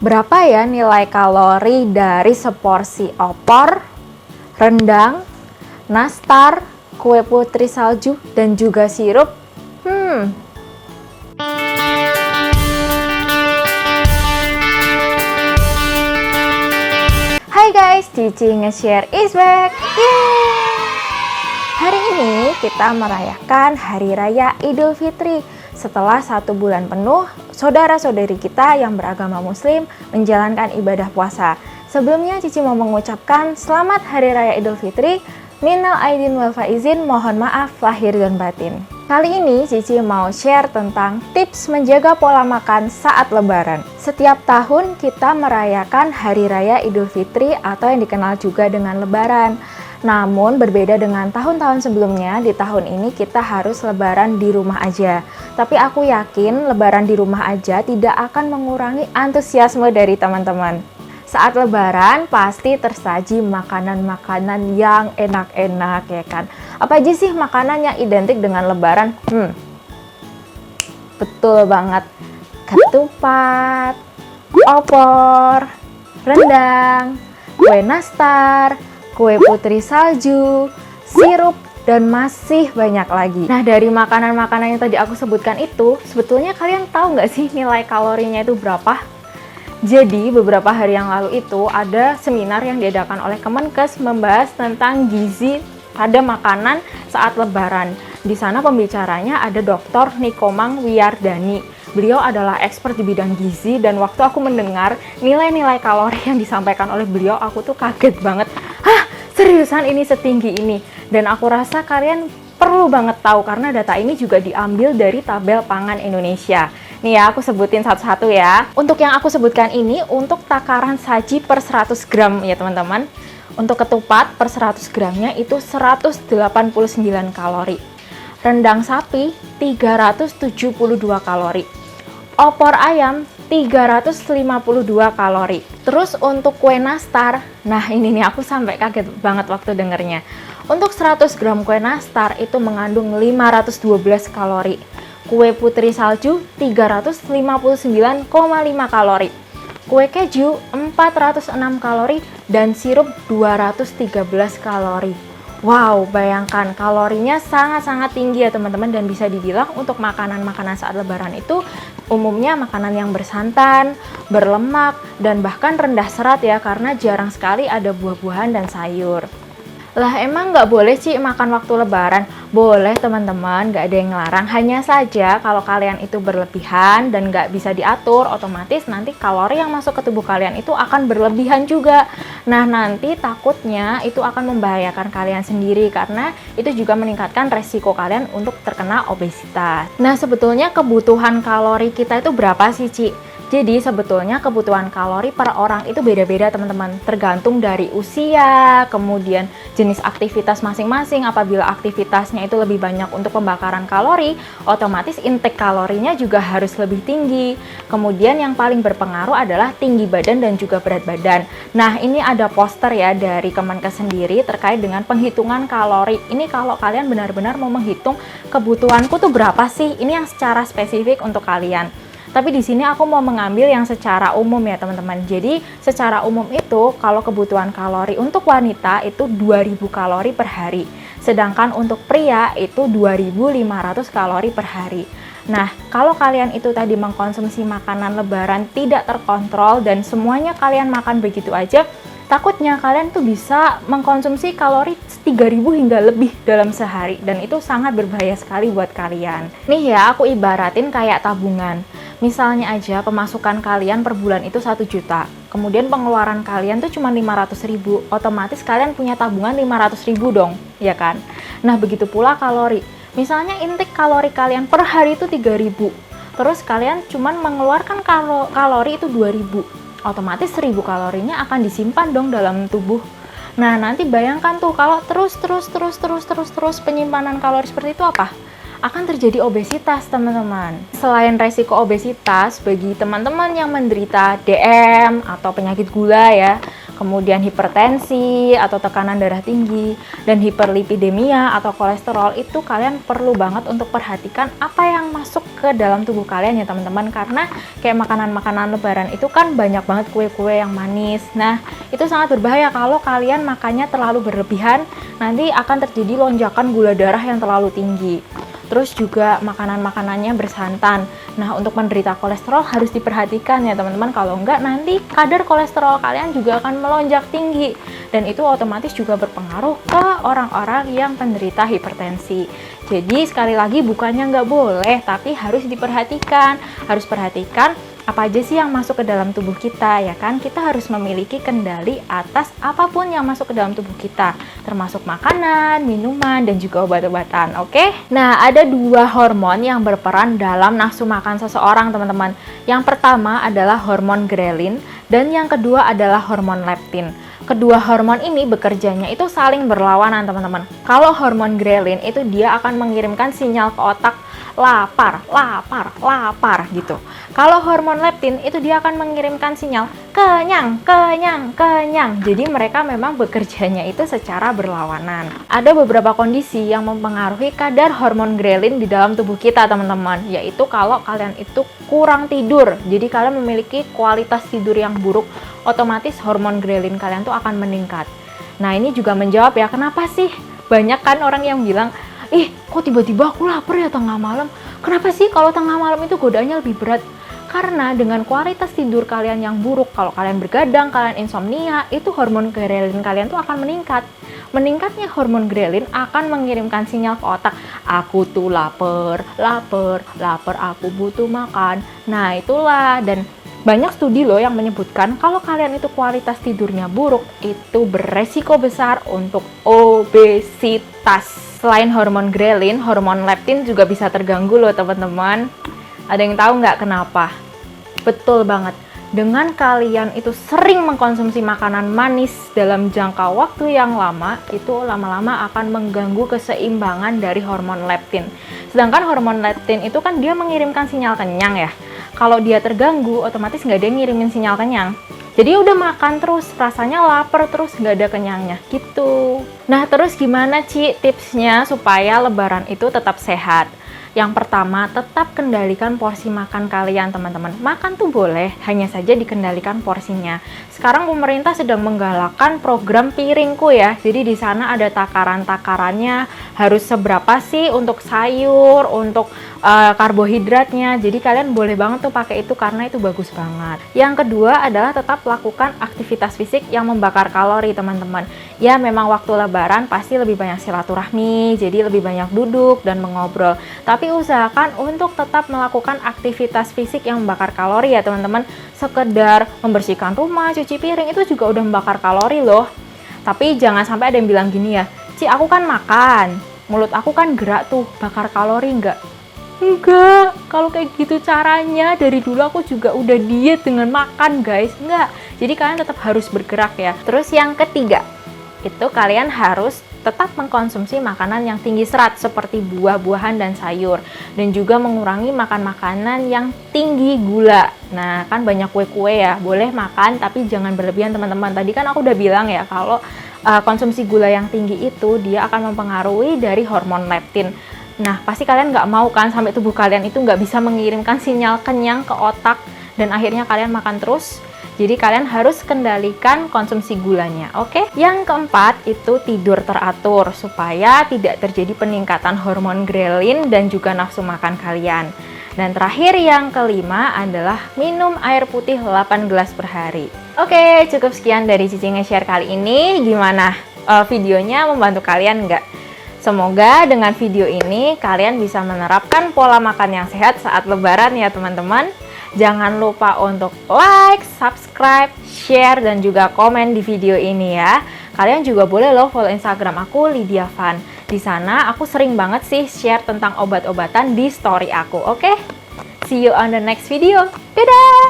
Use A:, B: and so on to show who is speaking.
A: Berapa ya nilai kalori dari seporsi opor, rendang, nastar, kue putri salju, dan juga sirup? Hai guys, Cici nge-share is back. Yeay! Hari ini kita merayakan Hari Raya Idul Fitri. Setelah 1 bulan penuh, saudara-saudari kita yang beragama Muslim menjalankan ibadah puasa. Sebelumnya Cici mau mengucapkan selamat Hari Raya Idul Fitri. Minal aidin wal faizin, mohon maaf lahir dan batin. Kali ini Cici mau share tentang tips menjaga pola makan saat Lebaran. Setiap tahun kita merayakan Hari Raya Idul Fitri atau yang dikenal juga dengan Lebaran. Namun berbeda dengan tahun-tahun sebelumnya, di tahun ini kita harus Lebaran di rumah aja. Tapi aku yakin Lebaran di rumah aja tidak akan mengurangi antusiasme dari teman-teman. Saat Lebaran pasti tersaji makanan-makanan yang enak-enak, ya kan? Apa aja sih makanan yang identik dengan Lebaran? Betul banget. Ketupat, opor, rendang, kue nastar, kue putri salju, sirup, dan masih banyak lagi. Nah, dari makanan-makanan yang tadi aku sebutkan itu, sebetulnya kalian tahu nggak sih nilai kalorinya itu berapa? Jadi, beberapa hari yang lalu itu ada seminar yang diadakan oleh Kemenkes membahas tentang gizi pada makanan saat Lebaran. Di sana pembicaranya ada Dr. Nikomang Wiyardani. Beliau adalah expert di bidang gizi dan waktu aku mendengar nilai-nilai kalori yang disampaikan oleh beliau, aku tuh kaget banget. Hah, seriusan ini setinggi ini? Dan aku rasa kalian perlu banget tahu karena data ini juga diambil dari tabel pangan Indonesia. Nih ya, aku sebutin satu-satu ya. Untuk yang aku sebutkan ini untuk takaran saji per 100 gram ya teman-teman. Untuk ketupat per 100 gramnya itu 189 kalori. Rendang sapi 372 kalori. Opor ayam 352 kalori. Terus untuk kue nastar, nah ini nih aku sampai kaget banget waktu dengernya. Untuk 100 gram kue nastar itu mengandung 512 kalori. Kue putri salju 359,5 kalori. Kue keju 406 kalori dan sirup 213 kalori. Wow, bayangkan kalorinya sangat-sangat tinggi ya teman-teman, dan bisa dibilang untuk makanan-makanan saat Lebaran itu umumnya makanan yang bersantan, berlemak, dan bahkan rendah serat ya, karena jarang sekali ada buah-buahan dan sayur. Lah emang nggak boleh sih makan waktu Lebaran? Boleh teman-teman, nggak ada yang ngelarang. Hanya saja kalau kalian itu berlebihan dan nggak bisa diatur, otomatis nanti kalori yang masuk ke tubuh kalian itu akan berlebihan juga. Nah nanti takutnya itu akan membahayakan kalian sendiri karena itu juga meningkatkan resiko kalian untuk terkena obesitas. Nah sebetulnya kebutuhan kalori kita itu berapa sih Ci? Jadi sebetulnya kebutuhan kalori per orang itu beda-beda teman-teman, tergantung dari usia, kemudian jenis aktivitas masing-masing. Apabila aktivitasnya itu lebih banyak untuk pembakaran kalori, otomatis intake kalorinya juga harus lebih tinggi. Kemudian yang paling berpengaruh adalah tinggi badan dan juga berat badan. Nah ini ada poster ya dari Kemenkes sendiri terkait dengan penghitungan kalori. Ini kalau kalian benar-benar mau menghitung kebutuhanku tuh berapa sih, ini yang secara spesifik untuk kalian. Tapi di sini aku mau mengambil yang secara umum ya teman-teman. Jadi secara umum itu kalau kebutuhan kalori untuk wanita itu 2000 kalori per hari. Sedangkan untuk pria itu 2500 kalori per hari. Nah, kalau kalian itu tadi mengkonsumsi makanan Lebaran tidak terkontrol dan semuanya kalian makan begitu aja, takutnya kalian tuh bisa mengkonsumsi kalori 3000 hingga lebih dalam sehari, dan itu sangat berbahaya sekali buat kalian. Nih ya, aku ibaratin kayak tabungan. Misalnya aja pemasukan kalian per bulan itu 1 juta, kemudian pengeluaran kalian tuh cuma 500.000, otomatis kalian punya tabungan 500.000 dong, ya kan? Nah begitu pula kalori. Misalnya intake kalori kalian per hari itu 3000, terus kalian cuma mengeluarkan kalori itu 2000, otomatis 1000 kalorinya akan disimpan dong dalam tubuh. Nah nanti bayangkan tuh kalau terus penyimpanan kalori seperti itu apa? Akan terjadi obesitas teman-teman. Selain resiko obesitas bagi teman-teman yang menderita DM atau penyakit gula ya, kemudian hipertensi atau tekanan darah tinggi, dan hiperlipidemia atau kolesterol, itu kalian perlu banget untuk perhatikan apa yang masuk ke dalam tubuh kalian ya teman-teman, karena kayak makanan-makanan lebaran itu kan banyak banget kue-kue yang manis. Nah, itu sangat berbahaya kalau kalian makannya terlalu berlebihan, nanti akan terjadi lonjakan gula darah yang terlalu tinggi. Terus juga makanan-makanannya bersantan. Nah, untuk penderita kolesterol harus diperhatikan ya teman-teman, kalau enggak nanti kadar kolesterol kalian juga akan melonjak tinggi, dan itu otomatis juga berpengaruh ke orang-orang yang penderita hipertensi. Jadi sekali lagi bukannya nggak boleh, tapi harus diperhatikan, harus perhatikan apa aja sih yang masuk ke dalam tubuh kita, ya kan? Kita harus memiliki kendali atas apapun yang masuk ke dalam tubuh kita, termasuk makanan, minuman, dan juga obat-obatan, oke? Nah, ada 2 hormon yang berperan dalam nafsu makan seseorang, teman-teman. Yang pertama adalah hormon grelin, dan yang kedua adalah hormon leptin. Kedua hormon ini bekerjanya itu saling berlawanan, teman-teman. Kalau hormon grelin itu dia akan mengirimkan sinyal ke otak, lapar, lapar, lapar gitu. Kalau hormon leptin itu dia akan mengirimkan sinyal kenyang, kenyang, kenyang. Jadi mereka memang bekerjanya itu secara berlawanan. Ada beberapa kondisi yang mempengaruhi kadar hormon grelin di dalam tubuh kita, teman-teman. Yaitu kalau kalian itu kurang tidur, jadi kalian memiliki kualitas tidur yang buruk, otomatis hormon grelin kalian tuh akan meningkat. Nah, ini juga menjawab ya, kenapa sih banyak kan orang yang bilang, kok tiba-tiba aku lapar ya tengah malam? Kenapa sih kalau tengah malam itu godaannya lebih berat? Karena dengan kualitas tidur kalian yang buruk, kalau kalian bergadang, kalian insomnia, itu hormon grelin kalian tuh akan meningkat. Meningkatnya hormon grelin akan mengirimkan sinyal ke otak, aku tuh lapar, lapar, lapar, aku butuh makan. Nah, itulah, dan banyak studi loh yang menyebutkan kalau kalian itu kualitas tidurnya buruk, itu beresiko besar untuk obesitas. Selain hormon grelin, hormon leptin juga bisa terganggu loh teman-teman. Ada yang tahu nggak kenapa? Betul banget. Dengan kalian itu sering mengkonsumsi makanan manis dalam jangka waktu yang lama, itu lama-lama akan mengganggu keseimbangan dari hormon leptin. Sedangkan hormon leptin itu kan dia mengirimkan sinyal kenyang ya. Kalau dia terganggu, otomatis nggak ada yang ngirimin sinyal kenyang. Jadi udah makan terus, rasanya lapar terus, nggak ada kenyangnya gitu. Nah, terus gimana Ci tipsnya supaya lebaran itu tetap sehat? Yang pertama, tetap kendalikan porsi makan kalian, teman-teman. Makan tuh boleh, hanya saja dikendalikan porsinya. Sekarang pemerintah sedang menggalakkan program piringku ya. Jadi di sana ada takaran-takarannya, harus seberapa sih untuk sayur, untuk karbohidratnya. Jadi kalian boleh banget tuh pakai itu karena itu bagus banget. Yang kedua adalah tetap lakukan aktivitas fisik yang membakar kalori, teman-teman. Ya, memang waktu lebaran pasti lebih banyak silaturahmi, jadi lebih banyak duduk dan mengobrol. Tapi usahakan untuk tetap melakukan aktivitas fisik yang membakar kalori ya teman-teman. Sekedar membersihkan rumah, cuci piring itu juga udah membakar kalori loh. Tapi jangan sampai ada yang bilang gini ya, Ci aku kan makan, mulut aku kan gerak tuh, bakar kalori enggak? Enggak, kalau kayak gitu caranya dari dulu aku juga udah diet dengan makan guys. Enggak, jadi kalian tetap harus bergerak ya. Terus yang ketiga, itu kalian harus tetap mengkonsumsi makanan yang tinggi serat seperti buah-buahan dan sayur, dan juga mengurangi makan makanan yang tinggi gula. Nah, kan banyak kue-kue ya, boleh makan tapi jangan berlebihan teman-teman. Tadi kan aku udah bilang ya kalau konsumsi gula yang tinggi itu dia akan mempengaruhi dari hormon leptin. Nah, pasti kalian nggak mau kan sampai tubuh kalian itu nggak bisa mengirimkan sinyal kenyang ke otak, dan akhirnya kalian makan terus. Jadi kalian harus kendalikan konsumsi gulanya, oke? Yang keempat itu tidur teratur supaya tidak terjadi peningkatan hormon grelin dan juga nafsu makan kalian. Dan terakhir yang kelima adalah minum air putih 8 gelas per hari. Oke, cukup sekian dari Cici nge-share kali ini. Gimana? Videonya membantu kalian nggak? Semoga dengan video ini kalian bisa menerapkan pola makan yang sehat saat lebaran ya teman-teman. Jangan lupa untuk like, subscribe, share, dan juga komen di video ini ya. Kalian juga boleh loh follow Instagram aku, Lydia Van. Di sana aku sering banget sih share tentang obat-obatan di story aku, oke? See you on the next video. Dadah!